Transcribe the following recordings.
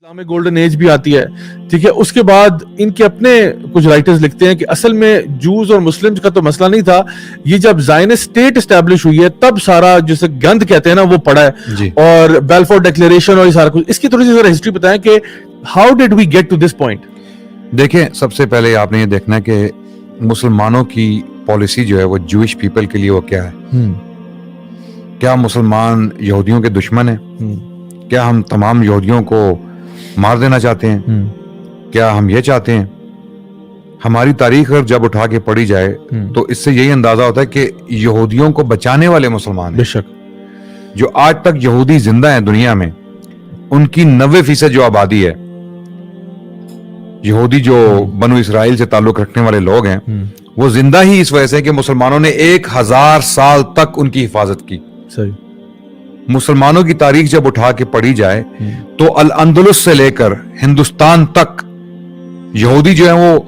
Islamic golden age بھی آتی ہے، ٹھیک ہے. اس کے بعد ان کے اپنے کچھ رائٹرز لکھتے ہیں کہ اصل میں جوز اور مسلمز کا تو مسئلہ نہیں تھا، یہ جب زائنسٹ اسٹیٹ اسٹیبلش ہوئی ہے تب سارا جسے گند کہتے ہیں نا وہ پڑا ہے، اور بیلفور ڈیکلیریشن اور یہ سارا کچھ. اس کی تھوڑی سی ذرا ہسٹری بتائیں کہ how did we get to this point. دیکھیں، سب سے پہلے آپ نے یہ دیکھنا ہے کہ مسلمانوں کی پالیسی جو ہے وہ جوئش پیپل کے لیے وہ کیا ہے. کیا مسلمان یہودیوں کے دشمن ہیں؟ کیا ہم تمام یہودیوں کو مار دینا چاہتے ہیں؟ کیا ہم یہ چاہتے ہیں؟ ہماری تاریخ جب اٹھا کے پڑھی جائے تو اس سے یہی اندازہ ہوتا ہے کہ یہودیوں کو بچانے والے مسلمان ہیں. بے شک جو آج تک یہودی زندہ ہیں دنیا میں، ان کی 90% جو آبادی ہے یہودی، جو بنو اسرائیل سے تعلق رکھنے والے لوگ ہیں، وہ زندہ ہی اس وجہ سے کہ مسلمانوں نے 1000 سال تک ان کی حفاظت کی. صحیح. مسلمانوں کی تاریخ جب اٹھا کے پڑھی جائے تو الاندلس سے لے کر ہندوستان تک یہودی جو ہیں وہ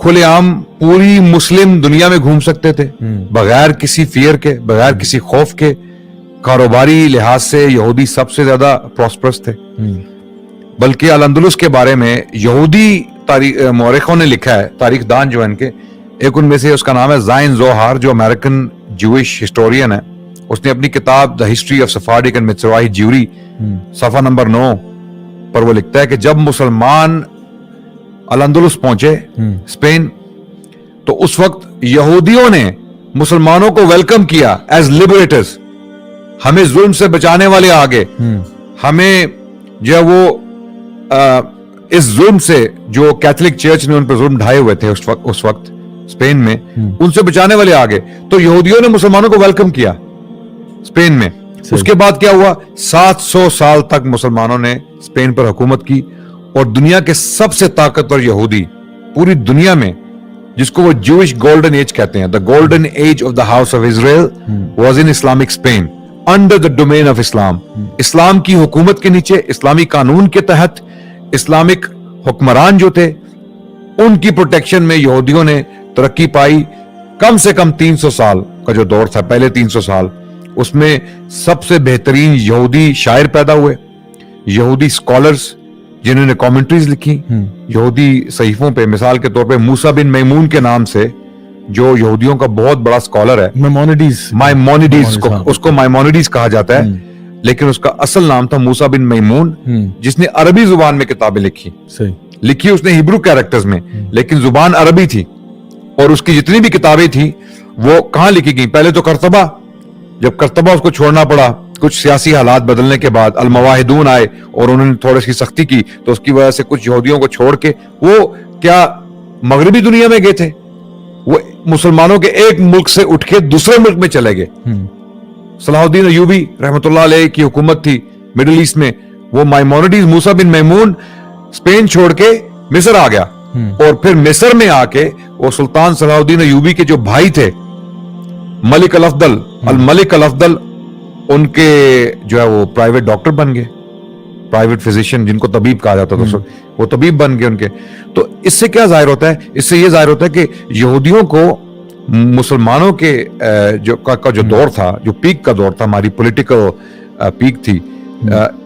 کھلے عام پوری مسلم دنیا میں گھوم سکتے تھے بغیر کسی فیئر کے، بغیر کسی خوف کے. کاروباری لحاظ سے یہودی سب سے زیادہ پراسپرس تھے. بلکہ الاندلس کے بارے میں یہودی مورخوں نے لکھا ہے، تاریخ دان جو ہیں ان کے، ایک ان میں سے اس کا نام ہے زائن زوہار، جو امریکن جوئش ہسٹورین ہے. اس نے اپنی کتاب the history of Sephardic and متسواہی جیوری صفحہ نمبر 9 پر وہ لکھتا ہے کہ جب مسلمان الاندلس پہنچے اسپین، تو اس وقت یہودیوں نے مسلمانوں کو ویلکم کیا ایز لبریٹرز. ہمیں ظلم سے بچانے والے آگے، ہمیں جو ہے وہ اس ظلم سے جو کیتھولک چرچ نے ان پر ظلم ڈھائے ہوئے تھے اس وقت اسپین میں، ان سے بچانے والے آگے. تو یہودیوں نے مسلمانوں کو ویلکم کیا اسپین میں. اس کے بعد کیا ہوا؟ 700 سال تک مسلمانوں نے اسپین پر حکومت کی، اور دنیا کے سب سے طاقتور یہودی پوری دنیا میں، جس کو وہ جوئش گولڈن ایج کہتے ہیں، the golden age of the house of Israel was in Islamic Spain under the domain of Islam. اسلام کی حکومت کے نیچے، اسلامی قانون کے تحت، اسلامک حکمران جو تھے ان کی پروٹیکشن میں یہودیوں نے ترقی پائی. کم سے کم 300 سال کا جو دور تھا، پہلے 300 سال، اس میں سب سے بہترین یہودی شاعر پیدا ہوئے، یہودی اسکالرز جنہوں نے کامنٹریز لکھی یہودی صحیفوں پہ. مثال کے طور پہ موسیٰ بن میمون کے نام سے، جو یہودیوں کا بہت بڑا اسکالر ہے، مائمونیڈیز، اس کو مائمونیڈیز کہا جاتا ہے، لیکن اس کا اصل نام تھا موسیٰ بن میمون، جس نے عربی زبان میں کتابیں لکھی اس نے ہیبرو کیریکٹرز میں، لیکن زبان عربی تھی. اور اس کی جتنی بھی کتابیں تھی وہ کہاں لکھی گئیں؟ پہلے تو کرتبہ، جب کرتبہ اس کو چھوڑنا پڑا کچھ سیاسی حالات بدلنے کے بعد، المواحدون آئے اور انہوں نے تھوڑی سی سختی کی، تو اس کی وجہ سے کچھ یہودیوں کو چھوڑ کے وہ کیا مغربی دنیا میں گئے تھے، وہ مسلمانوں کے ایک ملک سے اٹھ کے دوسرے ملک میں چلے گئے. صلاح الدین ایوبی رحمۃ اللہ علیہ کی حکومت تھی مڈل ایسٹ میں، وہ مائمونیڈیز موسیٰ بن میمون اسپین چھوڑ کے مصر آ گیا، اور پھر مصر میں آ کے وہ سلطان صلاح الدین ایوبی کے جو بھائی تھے ملک الافضل، الملک الافضل، ان کے جو ہے وہ پرائیویٹ ڈاکٹر بن گئے، پرائیویٹ فزیشین جن کو طبیب کہا جاتا تھا، وہ طبیب بن گئے ان کے. تو اس سے کیا ظاہر ہوتا ہے؟ اس سے یہ ظاہر ہوتا ہے کہ یہودیوں کو مسلمانوں کے جو دور تھا، جو پیک کا دور تھا، ہماری پولیٹیکل پیک تھی،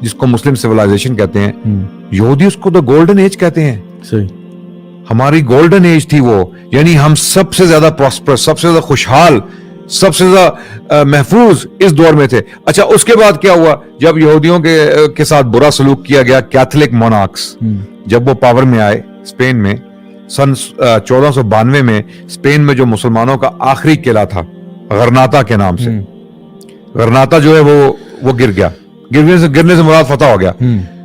جس کو مسلم سیولائزیشن کہتے ہیں، یہودی اس کو تو گولڈن ایج کہتے ہیں. صحیح. ہماری گولڈن ایج تھی وہ، یعنی ہم سب سے زیادہ پراسپرس، سب سے زیادہ خوشحال، سب سے زیادہ محفوظ اس دور میں تھے. اچھا، اس کے بعد کیا ہوا؟ جب یہودیوں کے ساتھ برا سلوک کیا گیا، کیتھولک مونارکس جب وہ پاور میں آئے اسپین میں، سن 1492 میں اسپین میں جو مسلمانوں کا آخری قلعہ تھا غرناطہ کے نام سے، غرناطہ جو ہے وہ گر گیا. گرنے سے مراد فتح ہو گیا.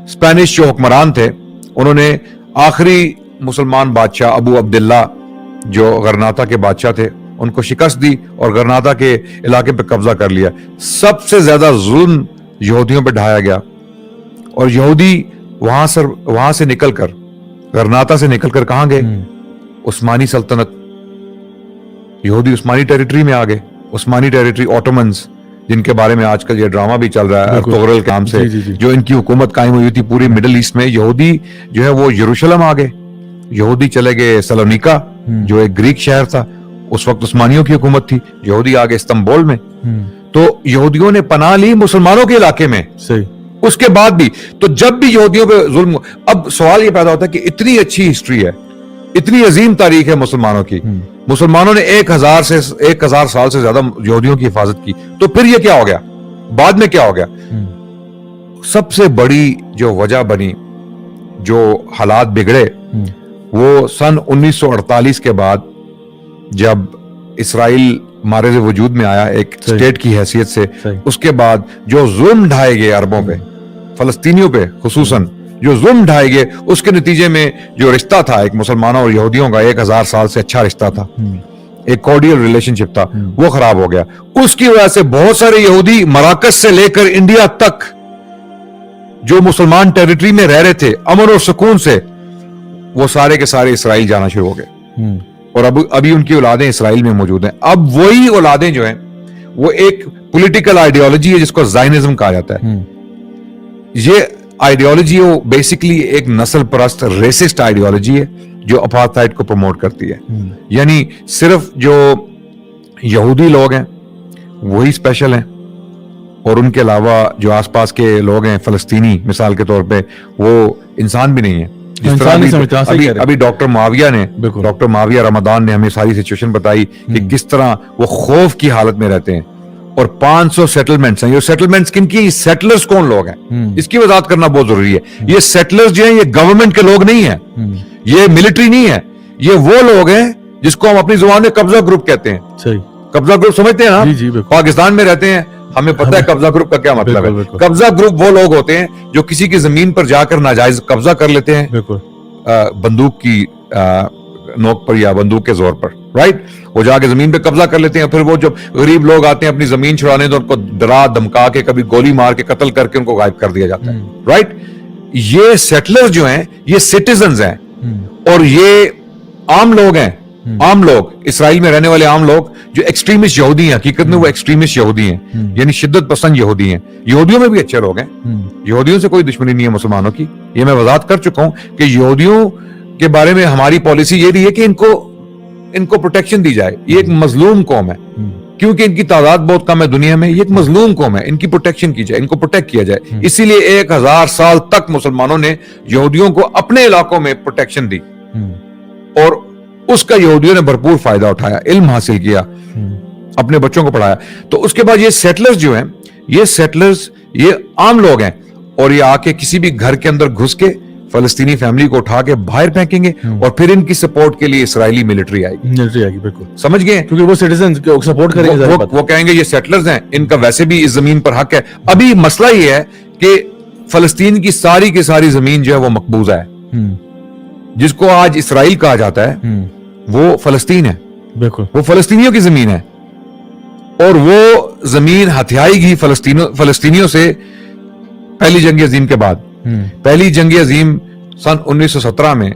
اسپینش جو حکمران تھے انہوں نے آخری مسلمان بادشاہ ابو عبداللہ جو غرناطہ کے بادشاہ تھے ان کو شکست دی اور غرناطہ کے علاقے پہ قبضہ کر لیا. سب سے زیادہ ظلم یہودیوں پہ ڈھایا گیا، اور یہودی وہاں سے نکل کر، غرناطہ سے نکل کر کہاں گئے؟ عثمانی سلطنت. یہودی عثمانی ٹیریٹری میں آ گئے. عثمانی ٹیریٹری، اوٹومنز، جن کے بارے میں آج کل یہ ڈرامہ بھی چل رہا ہے ارطغرل کے نام سے، جو ان کی حکومت قائم ہوئی تھی پوری مڈل ایسٹ میں. یہودی جو ہے وہ یروشلم آ گئے، یہودی چلے گئے سلونیکا جو ایک گریک شہر تھا، اس وقت عثمانیوں کی حکومت تھی، یہودی آ گئے استنبول میں. تو یہودیوں نے پناہ لی مسلمانوں کے علاقے میں. صحیح. اس کے بعد بھی تو جب بھی یہودیوں پہ ظلم، اب سوال یہ پیدا ہوتا ہے کہ اتنی اچھی ہسٹری ہے، اتنی عظیم تاریخ ہے مسلمانوں کی، مسلمانوں نے 1000 سال سے زیادہ یہودیوں کی حفاظت کی، تو پھر یہ کیا ہو گیا، بعد میں کیا ہو گیا؟ سب سے بڑی جو وجہ بنی، جو حالات بگڑے، وہ سن 1948 کے بعد جب اسرائیل مارز وجود میں آیا ایک اسٹیٹ کی حیثیت سے، اس کے بعد جو ظلم ڈھائے گئے عربوں پہ، فلسطینیوں پہ خصوصاً جو ظلم ڈھائے گئے، اس کے نتیجے میں جو رشتہ تھا ایک مسلمانوں اور یہودیوں کا 1000 سال سے اچھا رشتہ تھا، ایک کورڈیل ریلیشن شپ تھا، وہ خراب ہو گیا۔ اس کی وجہ سے بہت سارے یہودی مراکز سے لے کر انڈیا تک جو مسلمان ٹیریٹری میں رہ رہے تھے امن اور سکون سے، وہ سارے کے سارے اسرائیل جانا شروع ہو گئے، اور ابھی ان کی اولادیں اسرائیل میں موجود ہیں۔ اب وہی اولادیں جو ہیں وہ ایک پولیٹیکل آئیڈیالوجی ہے جس کو زائنزم کہا جاتا ہے۔ یہ آئیڈیالوجی وہ بیسیکلی ایک نسل پرست ریسسٹ آئیڈیالوجی ہے جو اپارتھائڈ کو پروموٹ کرتی ہے، یعنی صرف جو یہودی لوگ ہیں وہی اسپیشل ہیں، اور ان کے علاوہ جو آس پاس کے لوگ ہیں فلسطینی مثال کے طور پہ وہ انسان بھی نہیں ہیں۔ ابھی ڈاکٹر معاویہ رمضان نے ہمیں ساری سچویشن بتائی کہ کس طرح وہ خوف کی حالت میں رہتے ہیں، اور 500 سیٹلمنٹس ہیں۔ یہ سیٹلمنٹس کن کی؟ سیٹلرز کون لوگ ہیں، اس کی وضاحت کرنا بہت ضروری ہے۔ یہ سیٹلرز جو ہیں یہ گورنمنٹ کے لوگ نہیں ہیں، یہ ملٹری نہیں ہے، یہ وہ لوگ ہیں جس کو ہم اپنی زبان میں قبضہ گروپ کہتے ہیں۔ قبضہ گروپ سمجھتے ہیں نا، پاکستان میں رہتے ہیں، ہمیں پتہ ہے قبضہ گروپ کا کیا مطلب ہے۔ قبضہ گروپ وہ لوگ ہوتے ہیں جو کسی کی زمین پر جا کر ناجائز قبضہ کر لیتے ہیں، بندوق کی نوک پر یا بندوق کے زور پر، رائٹ، وہ جا کے زمین پہ قبضہ کر لیتے ہیں، پھر وہ جب غریب لوگ آتے ہیں اپنی زمین چھڑانے تو ان کو ڈرا دھمکا کے کبھی گولی مار کے قتل کر کے ان کو غائب کر دیا جاتا ہے، رائٹ۔ یہ سیٹلر جو ہیں یہ سٹیزنز ہیں، اور یہ عام لوگ ہیں، عام لوگ اسرائیل میں رہنے والے عام لوگ جو ایکسٹریمسٹ یہودی ہیں، حقیقت میں وہ ایکسٹریمسٹ یہودی ہیں، یعنی شدت پسند یہودی ہیں۔ یہودیوں میں بھی اچھے لوگ ہیں، یہودیوں سے کوئی دشمنی نہیں ہے مسلمانوں کی، یہ میں وضاحت کر چکا ہوں کہ یہودیوں کے بارے میں ہماری پالیسی یہ رہی ہے کہ ان کو پروٹیکشن دی جائے۔ یہ ایک مظلوم قوم ہے، کیونکہ ان کی تعداد بہت کم ہے دنیا میں، یہ ایک مظلوم قوم ہے، ان کی پروٹیکشن کی جائے، ان کو پروٹیکٹ کیا جائے۔ اسی لیے 1000 سال تک مسلمانوں نے یہودیوں کو اپنے علاقوں میں پروٹیکشن دی، اور اس کا یہودیوں نے بھرپور فائدہ اٹھایا، علم حاصل کیا، اپنے بچوں کو پڑھایا۔ تو اس کے بعد یہ سیٹلرز جو ہیں، یہ سیٹلرز یہ عام لوگ ہیں، اور یہ آ کے کسی بھی گھر کے اندر گھس کے فلسطینی فیملی کو اٹھا کے باہر پھینکیں گے، اور پھر ان کی سپورٹ کے لیے اسرائیلی ملٹری آئے گی، بالکل سمجھ گئے، کیونکہ وہ سٹیزنز کو سپورٹ کریں گے، وہ کہیں گے یہ سیٹلرز ہیں، ان کا ویسے بھی اس زمین پر حق ہے۔ ابھی مسئلہ یہ ہے کہ فلسطین کی ساری زمین جو ہے وہ مقبوضہ ہے، جس کو آج اسرائیل کہا جاتا ہے، وہ فلسطین ہے، بالکل وہ فلسطینیوں کی زمین ہے، اور وہ زمین ہتھیائی گئی فلسطینیوں سے پہلی جنگ عظیم کے بعد۔ پہلی جنگ عظیم سن 1917 میں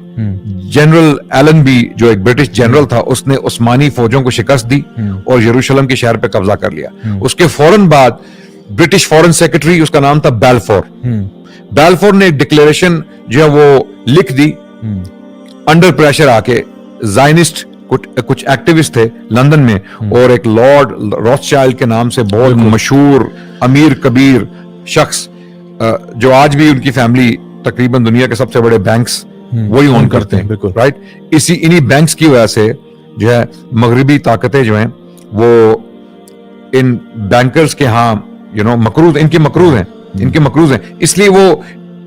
جنرل ایلن بی جو ایک برٹش جنرل تھا، اس نے عثمانی فوجوں کو شکست دی اور یروشلم کے شہر پہ قبضہ کر لیا۔ اس کے فوراً بعد برٹش فورن سیکرٹری، اس کا نام تھا بیلفور نے ایک ڈکلیریشن جو ہے وہ لکھ دی انڈر پریشر آ کے۔ زائنسٹ کچھ ایکٹیوسٹ تھے لندن میں، اور ایک لارڈ روتھشائلڈ کے نام سے بہت مشہور امیر کبیر شخص، جو آج بھی ان کی فیملی تقریباً دنیا کے سب سے بڑے بینکس وہی اون کرتے ہیں، رائٹ۔ انہی بینکس کی وجہ سے جو ہے مغربی طاقتیں جو ہیں وہ ان بینکرز کے ہاں مقروض ہیں، اس لیے وہ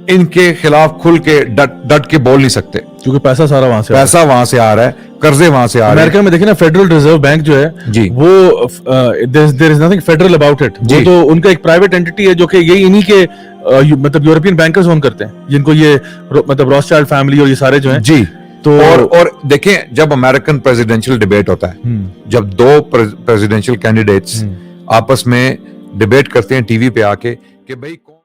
ان کے خلاف کھل کے ڈٹ کے بول نہیں سکتے، کیونکہ پیسہ وہاں سے آ رہا ہے، قرضے وہاں سے آ رہے ہیں۔ امریکہ میں دیکھیں نا، فیڈرل ریزرو بینک جو ہے جی، وہ there is nothing federal about it، وہ تو ان کا ایک پرائیویٹ اینٹی ہے جو کہ یہی انہی کے مطلب یورپین بینکرز اون کرتے ہیں، جن کو یہ مطلب روتھشائلڈ فیملی اور یہ سارے جو ہیں جی۔ تو اور دیکھیں جب امریکن پریزیڈینشیل ڈیبیٹ ہوتا ہے، جب دو پریزیڈینشیل کینڈیڈیٹس آپس میں ڈیبیٹ کرتے ہیں ٹی وی پہ آ کے کہ بھائی